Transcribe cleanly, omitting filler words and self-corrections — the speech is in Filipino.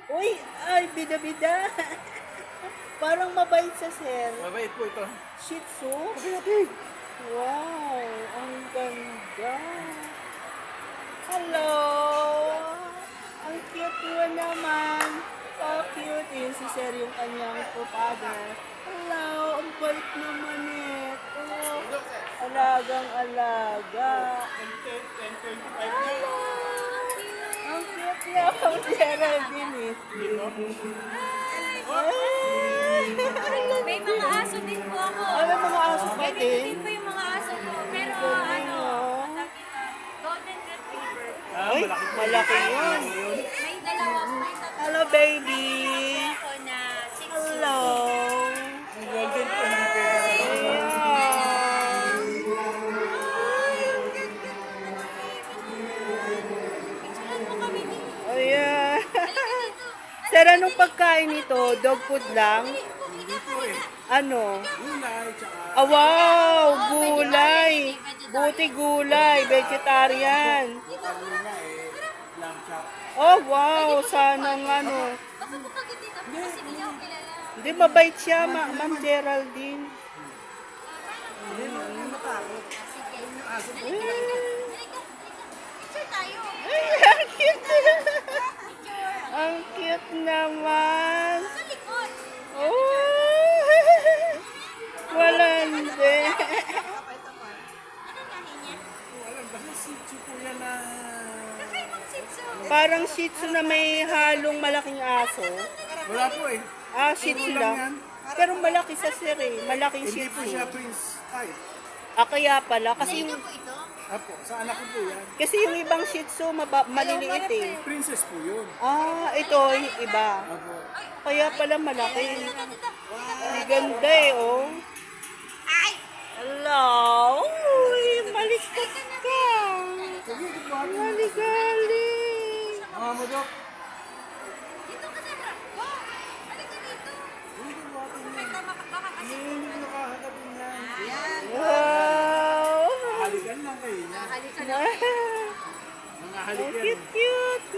Uy, ay, bida-bida. Parang mabait sa sir. Mabait po ito. Shih Tzu? Kapatid. Wow, ang ganda. Hello! Ang cute mo naman. Oh, cute. Yun si Sir yung kanyang father. Hello, ang bait naman ito. Alagang-alaga. Hello! Ang cute niya ang Geraldine eh. May mga aso din po ako. Ano mga aso pa Ganito din? din po yung mga aso ko. Pero Galing, ano, oh. golden retriever. Ay, malaki yun. May dalawa po. May tatlo Hello, baby. ako na 6 Hello. Golden po ng pera. Ayan. Picturean mo kami dito. Ayan. Halika dito. Sir, anong pagkain nito? Dog food lang? Hindi po eh. Ano? Gulay, tsaka Ah, wow! Gulay! Buti gulay, vegetarian. kanina eh. Lamb chop. Oh, wow! Sanang ano. Baka po kagad dito. Kasi hindi ako kilala. Hindi, mabait siya, Ma'am Geraldine. Hindi naman matakot. Sige. Aso po. Halika, halika. Picture tayo. Ay, ang cute! Picture. Ang cute naman. Sa likod. Oh! Walande. Ano lahi niya? Alam, basta Shih Tzu po yan na... Kakaibang Shih Tzu. Parang Shih Tzu na may halong malaking aso. Wala po eh. Ah, Shih Tzu lang. Pero malaki sa sir eh. Malaking Hindi Shih po Tzu. siya Prince type. Ah, kaya pala. Kasi Sino yung, po ito? Apo, sa anak ko po yan. kasi yung ibang Shih Tzu maliliit eh. Princess po yun. Ah, ito iba. Apo. Kaya pala malaki. Ang ganda eh, oh. Ay! Hello! Uy, malikot ka. Sige, buhatin mo. Maligali. Mga mo, Dok. Dito ka sa harap. Wow! Halika dito. Hindi, buhatin mo. Baka, baka kasi Hindi ko nakahagapin yan. Wow! Halikan lang kayo niya. halika na. Mga halik yan. Cute, cute.